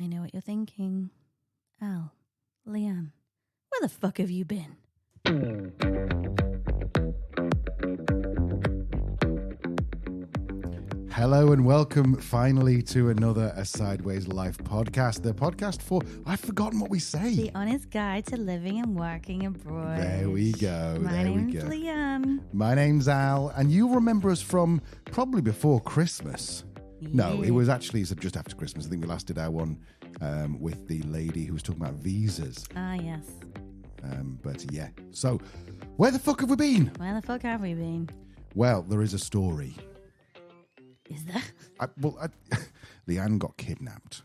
I know what you're thinking. Al, Leanne, where the fuck have you been? Hello and welcome finally to another A Sideways Life podcast. The podcast for, I've forgotten what we say. The honest guide to living and working abroad. There we go. My name's Leanne. My name's Al, and you'll remember us from probably before Christmas. Yeah. No, it was actually just after Christmas. I think we last did our one with the lady who was talking about visas. Ah, yes. But yeah, so where the fuck have we been? Where the fuck have we been? Well, there is a story. Is there? Leanne got kidnapped.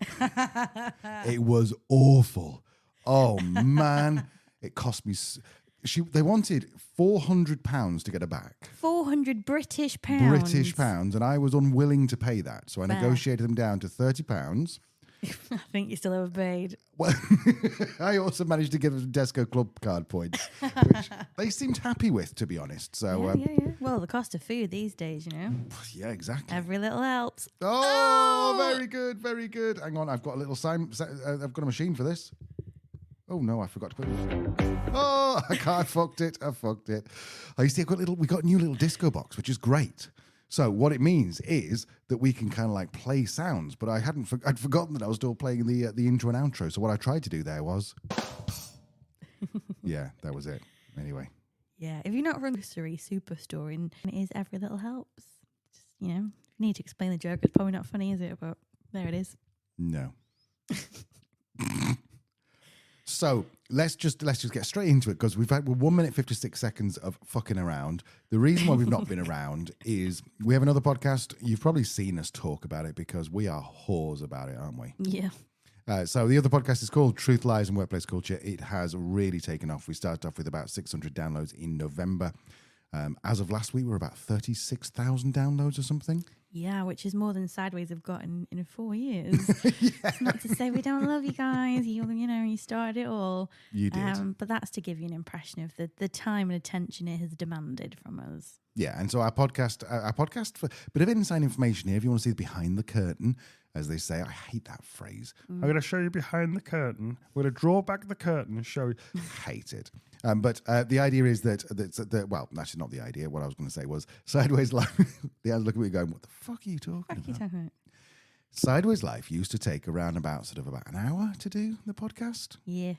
It was awful. Oh man, it cost me. They wanted £400 to get her back. 400 British pounds. British pounds, and I was unwilling to pay that, so I negotiated them down to £30. I think you still overpaid. Well, I also managed to give them Tesco Club card points, which they seemed happy with, to be honest. So Yeah. Well, the cost of food these days, yeah, exactly. Every little helps. Oh, very good, very good. Hang on, I've got a little sign. I've got a machine for this. Oh no, I forgot to put this. Oh, I fucked it. You see, we got a new little disco box, which is great. So what it means is that we can kind of like play sounds, but I'd forgotten that I was still playing the intro and outro. So what I tried to do there was, yeah, that was it. Anyway. Yeah, if you're not from Grocery Superstore, and it is every little helps. Just, if you need to explain the joke, it's probably not funny, is it? But there it is. No. So let's just get straight into it, because we're 1 minute 56 seconds of fucking around. The reason why we've not been around is we have another podcast. You've probably seen us talk about it because we are whores about it, aren't we? Yeah. So the other podcast is called Truth, Lies and Workplace Culture. It has really taken off. We started off with about 600 downloads in November. As of last week, we're about 36,000 downloads or something. Yeah, which is more than Sideways have gotten in 4 years. Yeah. It's not to say we don't love you guys. You started it all. You did. But that's to give you an impression of the time and attention it has demanded from us. Yeah, and so our podcast for a bit of inside information here. If you want to see the behind the curtain, as they say, I hate that phrase. I'm going to show you behind the curtain. We're going to draw back the curtain and show you. Hate it. But the idea is that well, actually not the idea. What I was going to say was Sideways Life. The other look at me going, what the fuck are you talking about? Sideways Life used to take around about an hour to do the podcast. Yeah.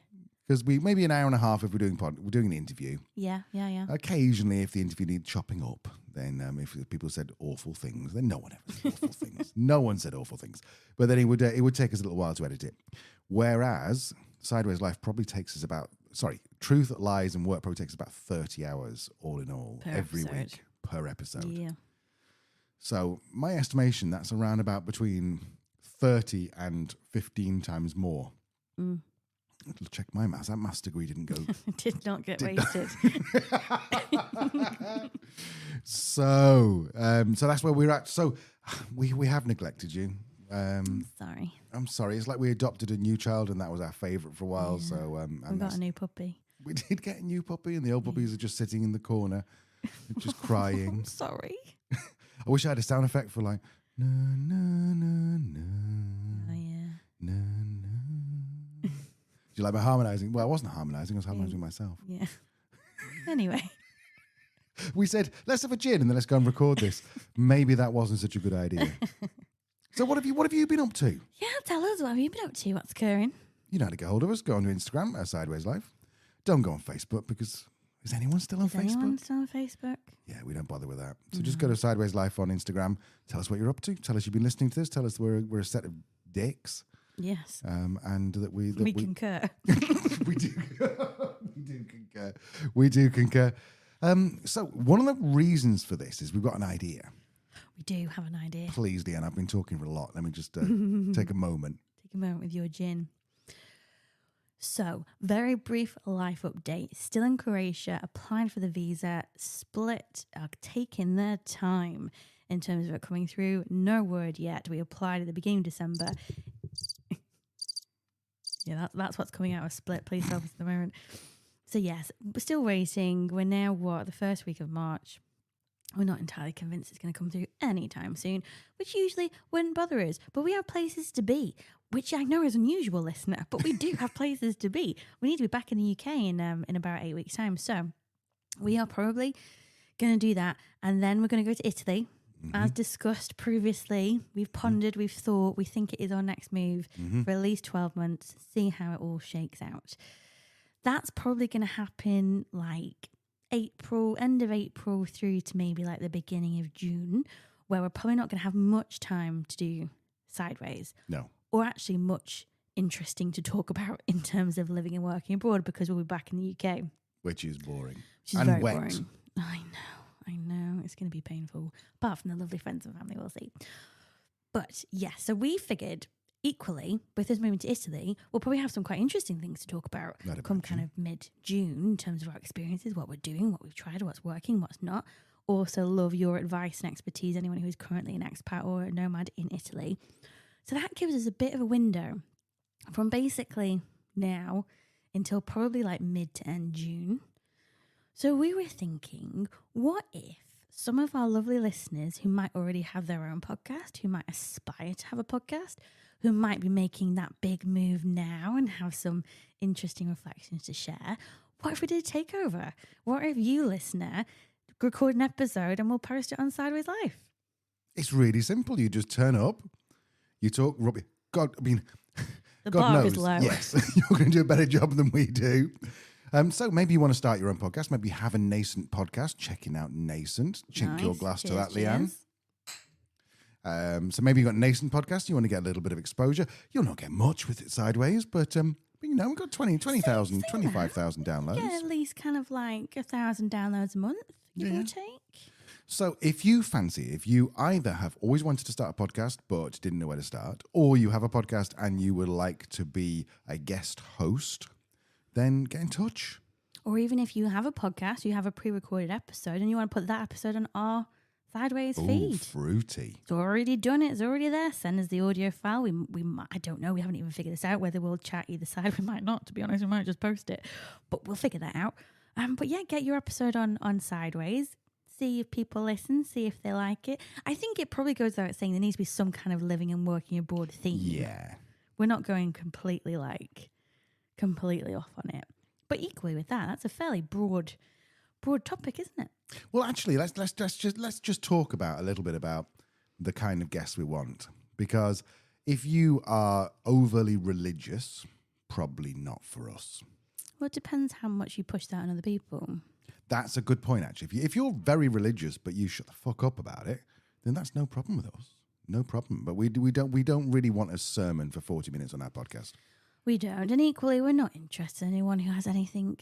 Because maybe an hour and a half if we're doing an interview. Yeah. Occasionally, if the interview needs chopping up, then if people said awful things, then no one ever said awful things. No one said awful things. But then it would take us a little while to edit it. Whereas Sideways Life probably takes us Truth, Lies and Work probably takes about 30 hours all in all every week per episode. Yeah. So my estimation, that's around about between 30 and 15 times more. Mm. I'll check my maths. That maths degree didn't go. Did not get wasted. So that's where we're at. So we have neglected you. Sorry. I'm sorry. It's like we adopted a new child, and that was our favourite for a while. Yeah. So we got a new puppy. We did get a new puppy, and the old puppies are just sitting in the corner, just crying. I'm sorry. I wish I had a sound effect for like na na na na. Oh yeah. Na na. Do you like my harmonising? Well, I wasn't harmonising. I was harmonising myself. Yeah. Anyway. We said, let's have a gin and then let's go and record this. Maybe that wasn't such a good idea. So what have you been up to? Yeah, tell us, what have you been up to? What's occurring? You know how to get hold of us. Go on to Instagram, Sideways Life. Don't go on Facebook, because is anyone still on Facebook? Anyone still on Facebook? Yeah, we don't bother with that. So just go to Sideways Life on Instagram. Tell us what you're up to. Tell us you've been listening to this. Tell us we're a set of dicks. Yes. And that we concur. we do concur. So one of the reasons for this is we've got an idea. We do have an idea. Please, Deanne, I've been talking for a lot. Let me just take a moment. Take a moment with your gin. So, very brief life update. Still in Croatia, applying for the visa. Split are taking their time in terms of it coming through. No word yet. We applied at the beginning of December. Yeah, that's what's coming out of Split police office at the moment. So yes, we're still waiting. We're now, the first week of March. We're not entirely convinced it's going to come through anytime soon, which usually wouldn't bother us. But we have places to be, which I know is unusual, listener, but we do have places to be. We need to be back in the UK in about 8 weeks' time. So we are probably going to do that. And then we're going to go to Italy. As discussed previously, we've pondered, we've thought, we think it is our next move for at least 12 months, see how it all shakes out. That's probably going to happen like April, end of April through to maybe like the beginning of June, where we're probably not going to have much time to do Sideways. No. Or actually much interesting to talk about in terms of living and working abroad, because we'll be back in the UK. Which is boring. Which is and very wet. boring. I know. It's going to be painful. Apart from the lovely friends and family, we'll see. But yeah, so we figured equally, with us moving to Italy, we'll probably have some quite interesting things to talk about come kind of mid-June in terms of our experiences, what we're doing, what we've tried, what's working, what's not. Also love your advice and expertise, anyone who's currently an expat or a nomad in Italy. So that gives us a bit of a window from basically now until probably like mid to end June. So we were thinking, what if some of our lovely listeners who might already have their own podcast, who might aspire to have a podcast, who might be making that big move now and have some interesting reflections to share, what if we did a takeover? What if you, listener, record an episode and we'll post it on Sideways Life? It's really simple. You just turn up, you talk rubbish. God, I mean, The God bar knows, is low. yes, you're going to do a better job than we do. So maybe you want to start your own podcast. Maybe you have a nascent podcast. Checking out nascent. Chink your glass to that, Leanne. So maybe you've got a nascent podcast. You want to get a little bit of exposure. You'll not get much with it Sideways, but you know, we've got 20,000, 25,000 downloads. Get at least kind of like 1,000 downloads a month, give or take. So if you either have always wanted to start a podcast but didn't know where to start, or you have a podcast and you would like to be a guest host, then get in touch. Or even if you have a podcast, you have a pre-recorded episode and you want to put that episode on our Sideways feed. Fruity. It's already done it. It's already there. Send us the audio file. We might, I don't know. We haven't even figured this out, whether we'll chat either side. We might not, to be honest. We might just post it. But we'll figure that out. But yeah, get your episode on Sideways. See if people listen. See if they like it. I think it probably goes without saying there needs to be some kind of living and working abroad theme. Yeah. We're not going completely off on it. But equally with that, that's a fairly broad topic, isn't it? Well, actually, let's just talk about a little bit about the kind of guests we want. Because if you are overly religious, probably not for us. Well, it depends how much you push that on other people. That's a good point, actually. If you're very religious, but you shut the fuck up about it, then that's no problem with us. No problem. But we don't really want a sermon for 40 minutes on our podcast. We don't. And equally, we're not interested in anyone who has anything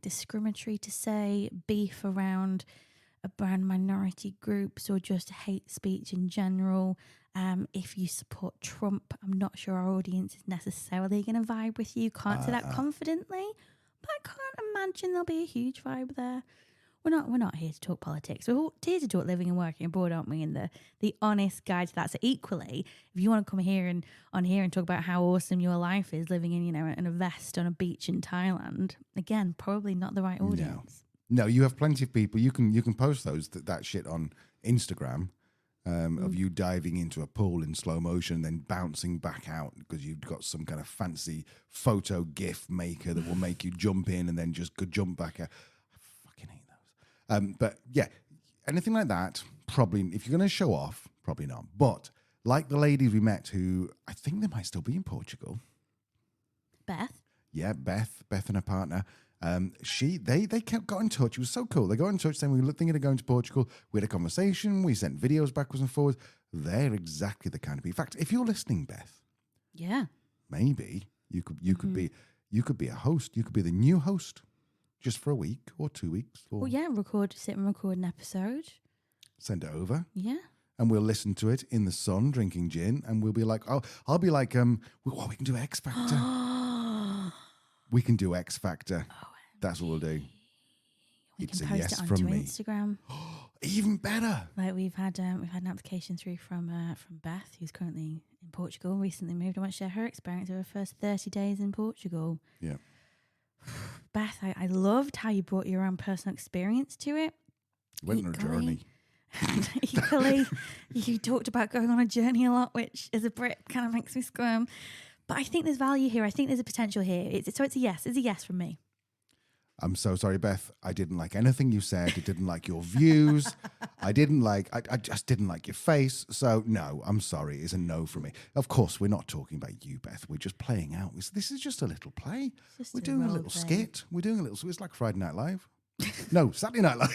discriminatory to say, beef around minority groups, or just hate speech in general. If you support Trump, I'm not sure our audience is necessarily going to vibe with you. Can't say that confidently, but I can't imagine there'll be a huge vibe there. We're not here to talk politics. We're here to talk living and working abroad, aren't we? And the honest guide to that. So equally, if you want to come here and talk about how awesome your life is living in, in a vest on a beach in Thailand, again, probably not the right audience. No, you have plenty of people. You can post that shit on Instagram of you diving into a pool in slow motion and then bouncing back out because you've got some kind of fancy photo GIF maker that will make you jump in and then just go jump back out. But yeah, anything like that, probably, if you're going to show off, probably not. But like the ladies we met who, I think they might still be in Portugal. Beth? Yeah, Beth and her partner. They got in touch. It was so cool. They got in touch saying we were thinking of going to Portugal. We had a conversation. We sent videos backwards and forwards. They're exactly the kind of people. In fact, if you're listening, Beth. Yeah. Maybe you could be a host. You could be the new host. Just for a week or 2 weeks. Or yeah, sit and record an episode. Send it over. Yeah. And we'll listen to it in the sun, drinking gin, and we'll be like, I'll be like, we can do X Factor. We can do X Factor. That's what we'll do. It's a yes from me. Instagram. Even better. Like we've had an application through from Beth, who's currently in Portugal, recently moved. I want to share her experience of her first 30 days in Portugal. Yeah. Beth, I loved how you brought your own personal experience to it. Went on a journey. Equally, you talked about going on a journey a lot, which as a Brit kind of makes me squirm. But I think there's value here. I think there's a potential here. So it's a yes. It's a yes from me. I'm so sorry, Beth. I didn't like anything you said. I didn't like your views. I just didn't like your face. So no, I'm sorry. It's a no from me. Of course, we're not talking about you, Beth. We're just playing out. This is just a little play. We're doing a little skit. We're doing a little, it's like Friday Night Live. No, Saturday Night Live.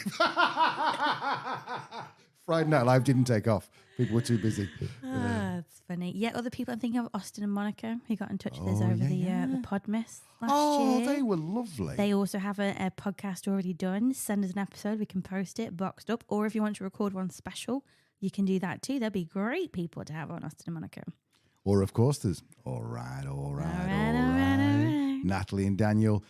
Friday Night Live didn't take off. People were too busy. That's funny. Yeah, other people I'm thinking of, Austin and Monica, who got in touch with us over the Podmas last year. Oh, they were lovely. They also have a podcast already done. Send us an episode. We can post it boxed up. Or if you want to record one special, you can do that too. They'll be great people to have on, Austin and Monica. Or, of course, there's all right. Natalie and Daniel.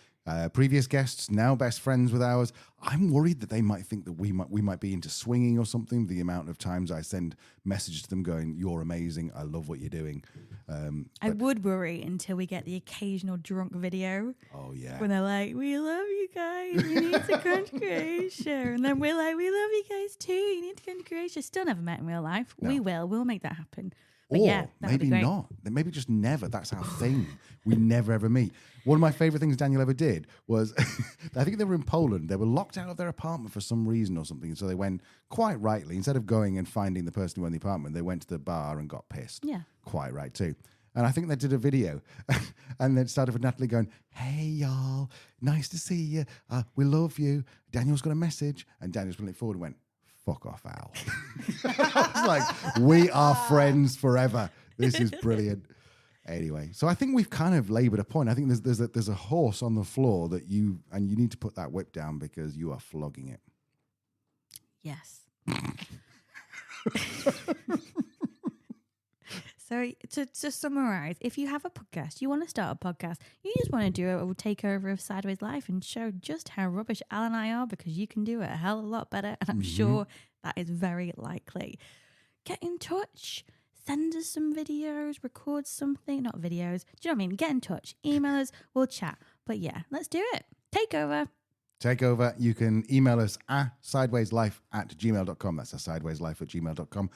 Previous guests, now best friends with ours. I'm worried that they might think that we might be into swinging or something. The amount of times I send messages to them going, "You're amazing. I love what you're doing." I would worry until we get the occasional drunk video. Oh yeah, when they're like, "We love you guys. We need to come to Croatia," and then we're like, "We love you guys too. You need to come to Croatia." Still never met in real life. No. We will. We'll make that happen. But or yeah, maybe not. Maybe just never. That's our thing. We never ever meet. One of my favorite things Daniel ever did was, I think they were in Poland. They were locked out of their apartment for some reason or something. So they went, quite rightly, instead of going and finding the person who owned the apartment, they went to the bar and got pissed. Yeah. Quite right too. And I think they did a video and then started with Natalie going, "Hey, y'all, nice to see you. We love you. Daniel's got a message." And Daniel's putting it forward and went, "Fuck off, Al." I was like, we are friends forever. This is brilliant. Anyway, so I think we've kind of laboured a point. I think there's a horse on the floor that you need to put that whip down because you are flogging it. Yes. So to summarise, if you have a podcast, you want to start a podcast, you just want to do a takeover of Sideways Life and show just how rubbish Al and I are, because you can do it a hell of a lot better, and I'm sure that is very likely. Get in touch. Send us some videos, record something, not videos. Do you know what I mean? Get in touch, email us, we'll chat. But yeah, let's do it. Takeover. You can email us at sidewayslife@gmail.com. That's sidewayslife@gmail.com.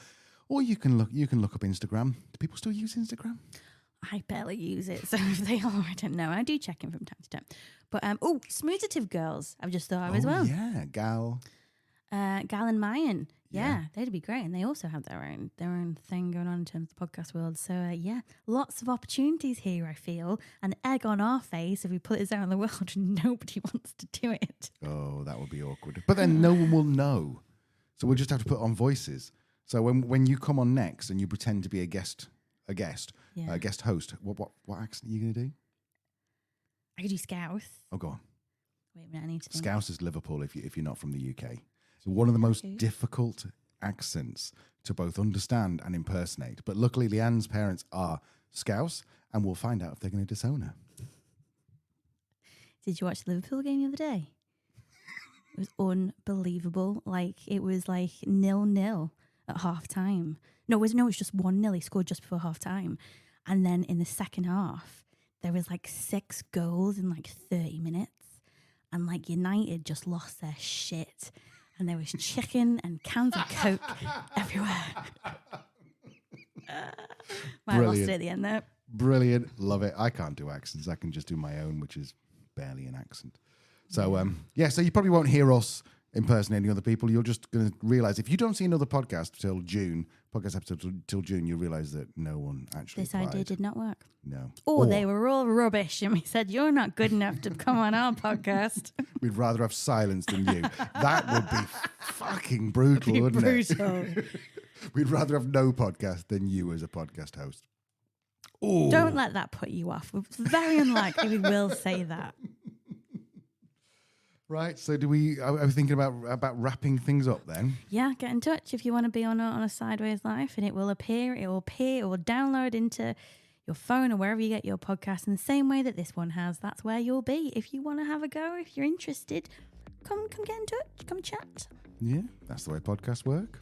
Or you can look up Instagram. Do people still use Instagram? I barely use it, so if they are, I don't know. I do check in from time to time. But Smoozative Girls, I've just thought of as well. Yeah, Gal and Mayan. Yeah, they'd be great. And they also have their own thing going on in terms of the podcast world. So, lots of opportunities here, I feel. An egg on our face if we put this out in the world and nobody wants to do it. Oh, that would be awkward. But then no one will know. So we'll just have to put on voices. So when you come on next and you pretend to be a guest host, what accent are you going to do? I could do Scouse. Oh, go on. Wait a minute, I need to think. Scouse is Liverpool if you're not from the UK. So one of the most difficult accents to both understand and impersonate. But luckily, Leanne's parents are Scouse, and we'll find out if they're going to disown her. Did you watch the Liverpool game the other day? It was unbelievable. It was 0-0 at half time. No, it was just 1-0. He scored just before half time. And then in the second half, there was 6 goals in 30 minutes. And United just lost their shit. And there was chicken and cans of Coke everywhere. I lost it at the end there. Brilliant. Love it. I can't do accents. I can just do my own, which is barely an accent. So, so you probably won't hear us impersonating other people. You're just going to realise, if you don't see another podcast episode till June, you realise that no one actually This idea did not work. No. Or they were all rubbish and we said, "You're not good enough to come on our podcast." We'd rather have silence than you. That would be fucking brutal, wouldn't it? We'd rather have no podcast than you as a podcast host. Ooh. Don't let that put you off. It's very unlikely we will say that. Right, so are we thinking about wrapping things up then? Yeah, get in touch if you want to be on a Sideways Life, and it will download into your phone or wherever you get your podcast in the same way that this one has. That's where you'll be. If you want to have a go, if you're interested, come get in touch, come chat. Yeah, that's the way podcasts work.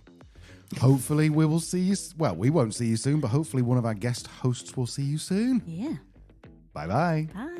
Hopefully we will see you, we won't see you soon, but hopefully one of our guest hosts will see you soon. Yeah. Bye-bye. Bye.